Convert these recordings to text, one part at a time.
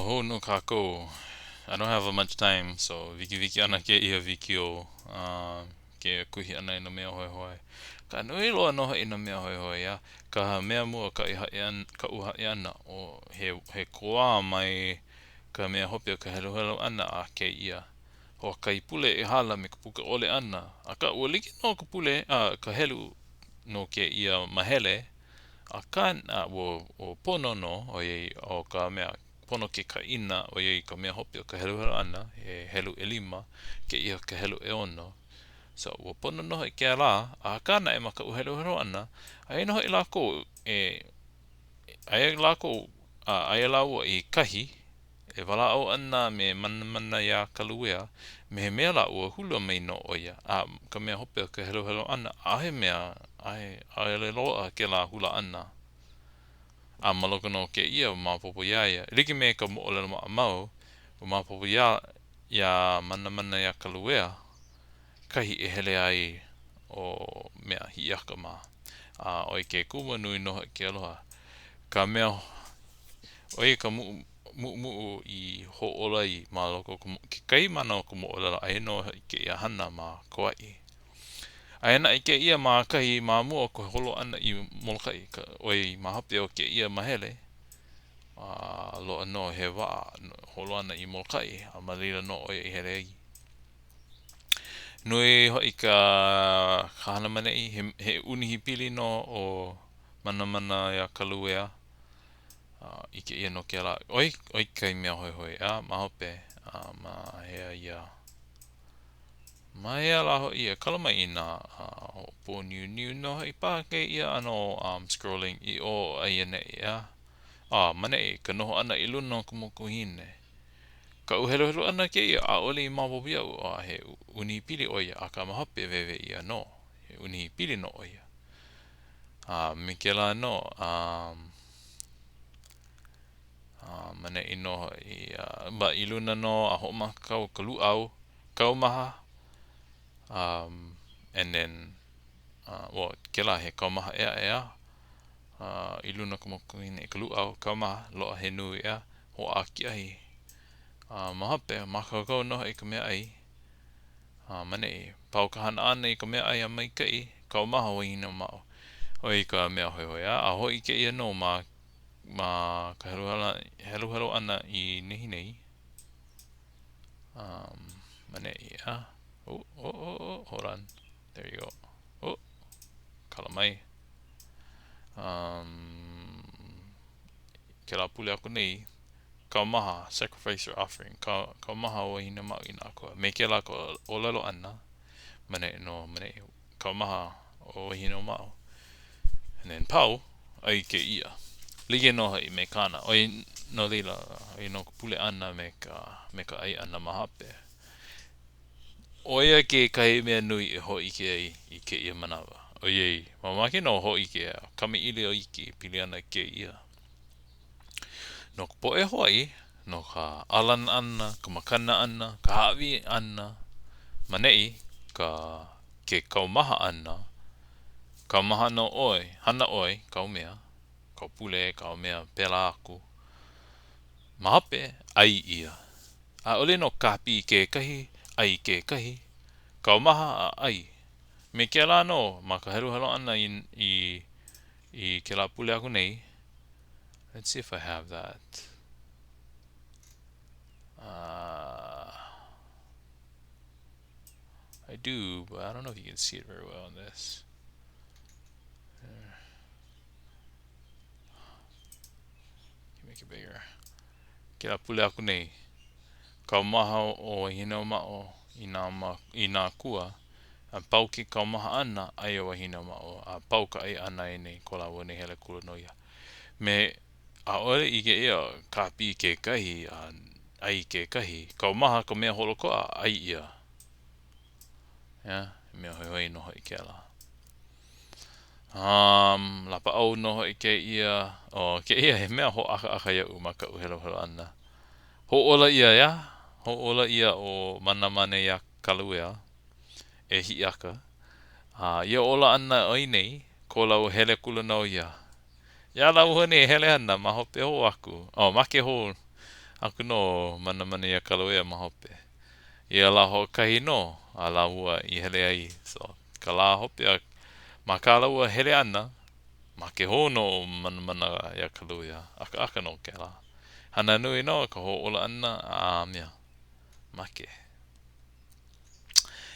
Ho no kako. I don't have much time, so viki ana keia viki o ke kuhi ana ina mea hoi hoi. Ka nui loa noho ina mea hoi hoi ya. Ka mea mua ka uha i ana o he koa mai ka mea hopi o ka helo ana a keia. Ho kai pule e hala me ka puka ole ana. A ka ua liki no ka pule ka helu no keia mahele. A kan o pono no o ka mea pono ke ka ina o yei ka mea hopi o ka helu ana e helu e lima ke ia ka helu e ono. So o pono noho i ke la a kana e maka u helu ana ai noho i lako ai lako ai lau i kahi e wala au ana me mana ya kaluea me he mea la ua hula mai no oia ka mea hopi o ka helu ana ahe mea ai le loa ke la hula ana. Maloko no ke ia mapopo ia. Riki me ka Moolelo mau o mapopo ia mana ia kaluea kahi e hele ai o mea Hiiaka ma. Oi ke kuma nui noho ke aloha. Ka mea oi ka muu i hoʻola i maloko ke kai mana o ka Moolelo ai no ke ia hana ma Kauai. Aena i ke ia ma kahi ma mua ko holo ana i Molokai oi mahape o ke ia mahele loa no he waa holo ana i Molokai a malila no oi i here ai. Nui hoi ka hana mane i he unihipili no o mana ia kaluea i ke ia no ke la oi kai mea hoi hoi mahope ma hea ia ma hea la hoi ia kalamai ina po niu no hoi pa ke ia ano scrolling i o aiene ia mane i ka noho ana i luna o ka moku hine ka uhelo ana ke ia a ole i mawawia he unihipili o ia a ka mahape wewe ia no he unihipili no o ia me ke la no mane i no i luna no a hoʻomaka ka luau kaumaha and then ke la he kaumaha ea i luna ka moku hine ka luau kaumaha loa he nui ea hoʻo.kiʻi mahape makakau no i ka mea ai mane i pau ka hana ana i ka mea ai a maikaʻi kaumaha Wahineomao oi ka mea hoi hoi a hoi ke ia no ma ka helu ana i nehi nei mane i hold on there you go kalamai ke la pule aku nei kaumaha sacrifice or offering kaumaha Wahineomao i nā koa me ke la ko olelo ana mane kaumaha o Wahineomao and then pau ai ke ia lige no i me kana oi no lila i no pule ana me ka ai ana mahape oia ke kai mea nui e hoi ke ai i ke ia manawa oiei mamake no hoi ke kami ili o iki pili ana ke ia no ka poe hoi no ka alan ana ka makana ana ka hawi ana manei ke kaumaha ana kaumaha no oi hana oi kaumea kaupule kaumea pela aku mahape ai ia a ole no kapi ke kahi ai ke kahi kaumaha ai me ke la no ma ka helu ana i ke la pule aku nei let's see if I have that I do but I don't know if you can see it very well in this make it bigger ke la pule aku nei kaumaha o Wahineomao i nā kua a pau ki kaumaha ana ai o Wahineomao a pau ka ai ana e nei ko la wane hele kula no ia me a ole i ke ia kapi ke kahi ai ke kahi kaumaha ka mea holokoa ai ia mea hoi hoi noho i ke la lapa au noho i ke ia ke ia he mea ho aka ia maka uhelo ana hoʻola ia o mana ia kaluea e Hiiaka ia ola ana oi nei ko lau hele kula no ia ia lau hone hele ana ma hope ho aku make ho Aku no mana ia kaloea mahope. Ia la hoʻokahi no, a la ua I hele ai. So, ka la hope a ma ka la ua hele ana, ma ke hono mana ia kaloea. Aka no ke la. Hana nui no, ka hoʻola ana, a mea, make.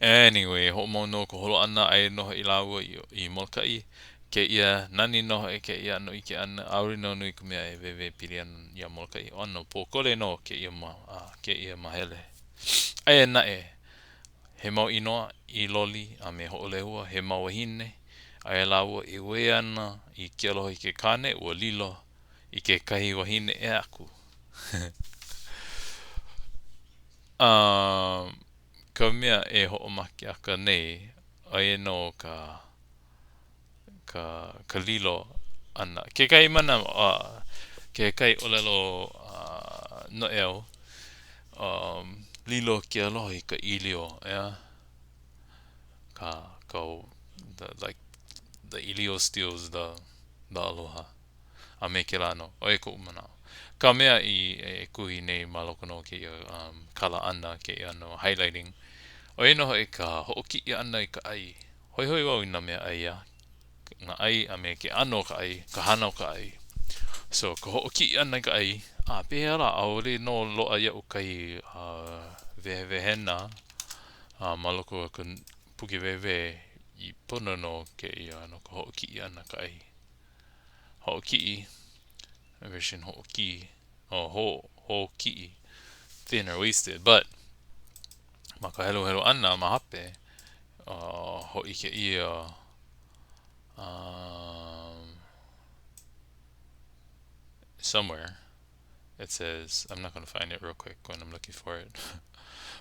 Anyway, hoʻomau no ka holo ana ai noho I la ua I Mū.kī. Keia nani noho e keia ano ike ana auri no nui ka mea e wewe pili ana ia Mū.kī. Ono pōkole no keia mahele. Aia nae, he mau inoa I loli a me hoʻolehua, he mau wahine. Aia la ua I we ana I ke aloha I ke kane ua lilo I ke kahi wahine e aku. Ka mea e hoʻomake aka nei, aia no ka lilo ana. Ke kai mana, ke kai olelo no eo, lilo ke aloha I ka ilio, yeah? The ilio steals the aloha. A me ke la no, oe ko umanao. Ka mea I kuhi nei ma loko no ke kala ana, ke no highlighting. Oe no e ka hoʻo.kiʻi ana I ka ai. Hoi wau I na mea ai a. Nga ai a me ke ano ka ai, ka hana o ka ai. So, ka hoʻo.kiʻi ana I ka ai, pehea la, aole no loa iau kai wehewehena, ma loko o ka puke wewe I pono no ke no ka hoʻo.kiʻi ana ka ai. Hoʻo.kiʻi, version hoʻo.kiʻi, hoʻo.kiʻi, thin or wasted, but ma ka helo ana ma hape, hoʻi ke somewhere it says, I'm not going to find it real quick when I'm looking for it,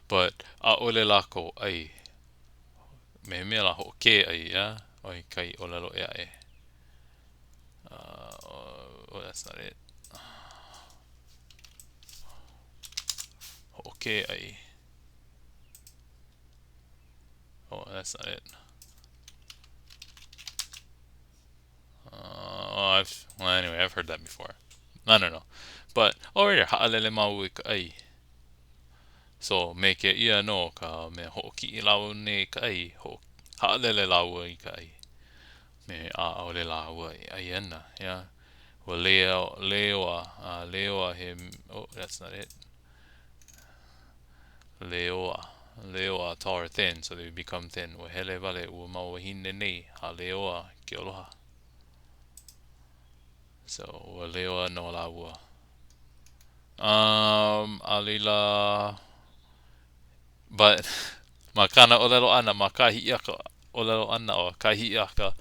but ole lako ai, me mea la hoʻo.kiʻi, yeah? Oi kai olelo ea e. Oh, that's not it. Hoʻo.kiʻi. Oh, that's not it. Well, anyway, I've heard that before. I don't know. But, over here, ha'alele mau I ka ai. So, me ke ia no ka me hoʻo.kiʻi lau ne ka ai, ha'alele lau I ka ai. Me ole lau I ai ana, yeah. Well, lei.oa he, oh, that's not it. Lei.oa, tall or thin, so they become thin. Wa hele wale ua mau wahine nei, ha lei.oa ke aloha. So, wa lei.oa no la ua. Alila, but ma kana olelo ana, ma ka Hiiaka olelo ana o ka Hiiaka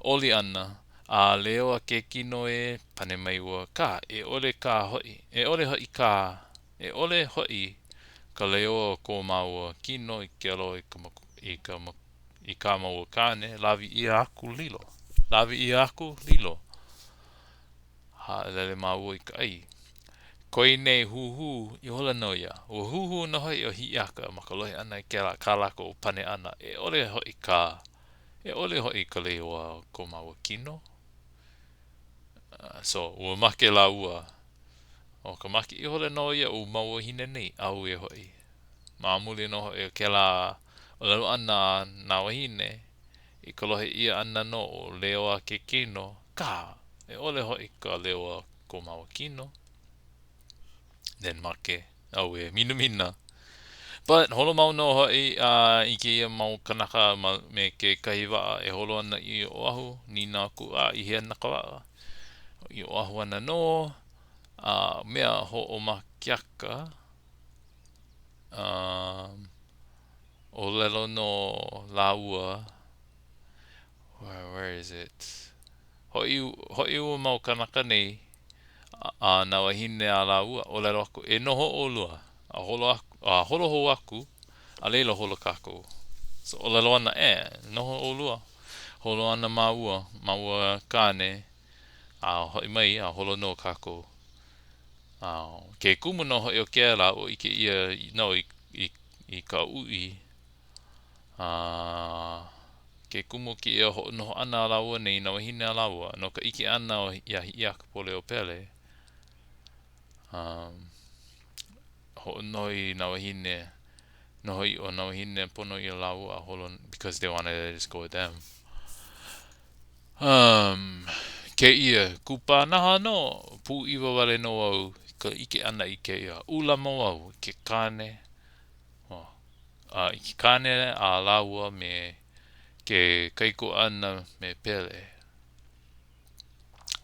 oli ana, a lei.oa ke kino e pane mai ua ka, e ole ka hoi, e ole hoi ka, e ole hoi ka lei.oa ko maua kino I ke alo I ka maua kane, lawi ia aku lilo. Lawi ia aku lilo. Ha lele maua I ka ai. Koi nei huhu I hola no ia. Ua huhu no hoi o Hiiaka ma ka lohe ana I ke la ka lako pane ana. E ole hoi ka lei.oa ko maua kino. So, ua make la ua. O ka make I hola no ia u maua hine nei au e hoi. Maamuli no hoi ke la o lalo ana na wahine. I ka lohe ia ana no o lei.oa ke kino. Ka, e ole hoi ka lei.oa ko maua kino. Then make, au e mina. But holo mau no hoi I ke ia mau kanaka me ke kahiwa e holo ana I Oahu. Nina aku I hea nakawa. I Oahu ana no. Mea hoʻomakeaka. O lelo no laua. Where is it? Hoi ua mau kanaka nei. Na wahine a laua. O lelo aku e noho o lua. Holo ho aku. A leila holo kako. So o lelo ana noho o lua. Holo ana maua kane. Hoi mai holo no kako. Ke kumu no hoi o ke la o I ke ia no I ka ui. Ke kumu ki ia no ana laua nei na wahine a laua. No ka ike ana o ia Hiiakapoliopele. ho'onohi na wahine, nohoi o na wahine pono I lau a holo because they wanted to just go with them. Keia, kupa naha no, pu iwa wale no au, ka ike ana I keia. Ula mo au, ke kane, I kane a laua me ke kaiko ana me pele.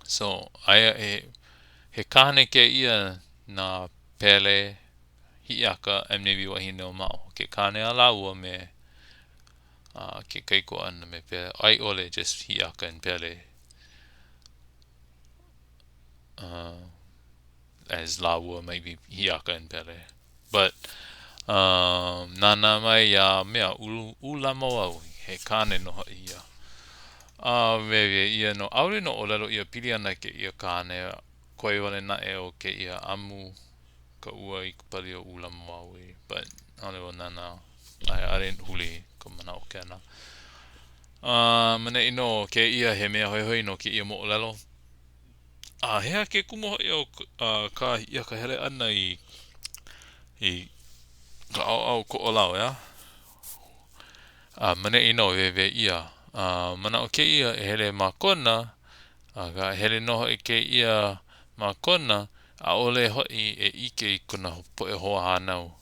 So, he kane keia na pele, Hiiaka, and maybe Wahineomao. Ke kane a laua me ke kaiko ana me pele. Ai ole just Hiiaka and pele. As laua maybe Hiiaka and pele. But nana mai ya mea ula mo au he kane no ia. Wewe ia no aure no olelo ia pili ana ke ia kane koe wale na o ke ia amu ka ua I kupali o ula mo au but ale o nana I didn't huli ko mana o kena. Mana ino ke ia he mea hoi hoi no ke ia mo olelo. Hea ke kumo hoi o ka ia ka hele ana I ka au ko olau ya. Mana ino wewe ia. Mana o ke ia e hele ma kona, ka hele noho I ke ia ma kona, a ole hoi e ike I kuna poe hoa hanau.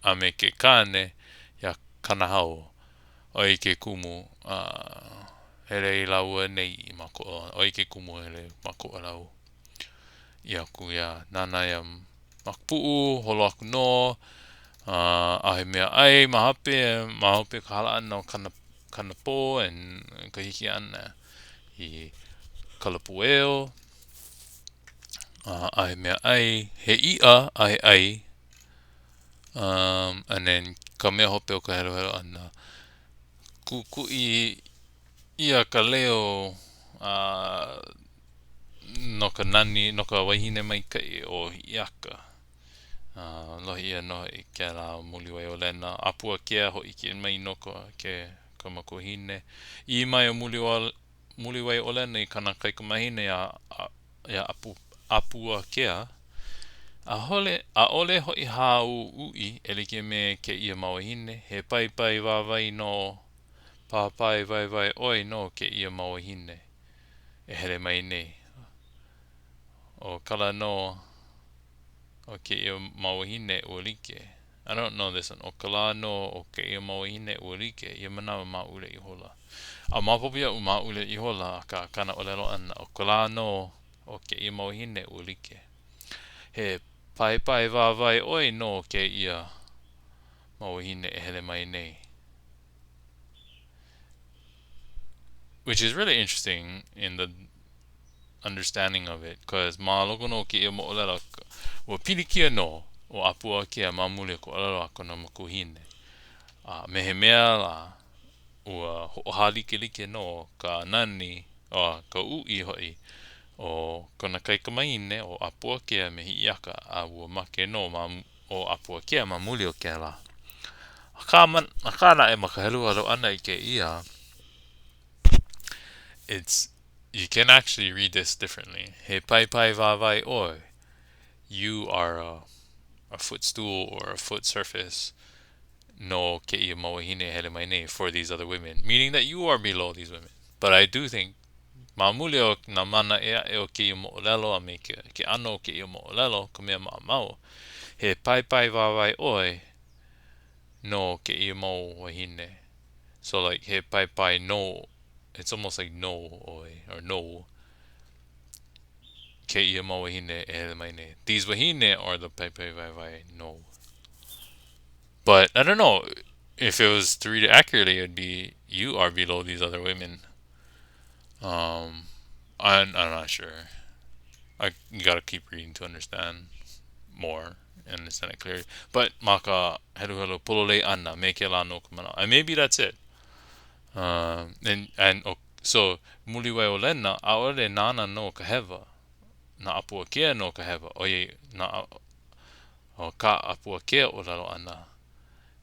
A me ke kane, ya kanahau. Oi ke kumu, hele I laua nei I mako. Oi ke kumu hele mako lau. Ia ku ia nana ia makpuu, holo aku no, he mea ai, mahape ka hala ana o kana po, and ka hiki ana I kalapueo, he mea ai, he ia, ai, and then ka mea hope o ka helo helo ana. Kui ia ka leo, no ka nani, no ka wahine mai kai o Hiiaka. Lohi ia no I ke la muliwai o lena. Apua kea ho I ke mai no ke makuhine. I mai o muliwai o lena I kana kaikamahine ya apua kea. A ole ho I hau ui elike me ke ia mawahine. He pai wawai no papai vai oi no ke ia mawahine. E hele mai nei. O kala no o ke ia mawahine ua like. I don't know this one. O kala no o ke ia mawahine ua like. Ia manawa maule I hola. A mapopia u maule I hola ka kana olelo ana. O kala no o ke ia mawahine ua like. He pai wawai oi no ke ia mawahine e hele mai nei. Which is really interesting in the understanding of it, because ma logo no ke ia moolelo ua pilikia no o apua kia mamule ko alalo kona makuhine. Mehe mea la ua hoʻohalike like no ka nani o ka ui hoi o kona kaikamaine o apua kia me Hiiaka a ua make no o apua kia mamule o kia la. Akana e makahelu alo ana I ke ia. You can actually read this differently. He pai vavai oi. You are a footstool or a foot surface no keia mawahine hele mai nei for these other women, meaning that you are below these women. But I do think mamule o na mana e o keia moolelo a me ke ano keia moolelo ka mea maamau he pai vavai oi no keia mawahine. So like he pai no, it's almost like no oi or no keia mawahine e hele mai nei. These wahine are the pai vavai no. But I don't know if it was to read it accurately, it'd be you are below these other women. I'm not sure. You gotta keep reading to understand more and understand it clearly. But maka helu polole ana me ke la no kumana. And maybe that's it. So muliwai o lena a ole nana no ka heva na apua kea no ka heva oye na o ka apua kea o lalo ana.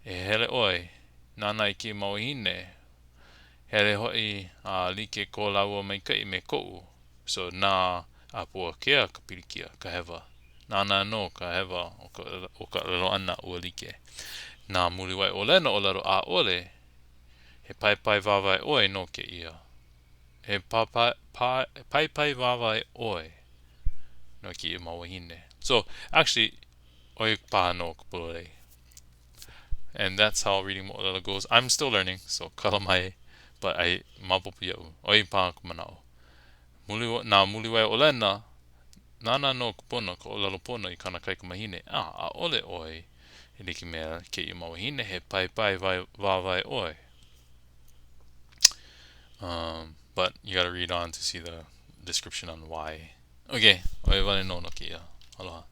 E hele oi, nana I ki mawahine, hele hoi like ko laua mai kai me kou. So na apua kea ka pirikia, ka hewa. Nana no ka hewa o ka lalo ana ua like. Nā muli wai ʻōlena o laro a ole, he pai wawai oe no keia. He pai wawai oe no keia ma wahine. So, actually, oi paha no ka pulolei. And that's how reading Moolelo goes. I'm still learning, so kala mai, but I mapopu ia'u. Oi paha ka manao. Nā muli wai ʻōlena, nana no kupuna ko olelo puna I kana kai ka mahine. A ole oi. E like mea keia ma wahine he pai wawai oi. But you gotta read on to see the description on why. Okay, oi wale no keia. Aloha.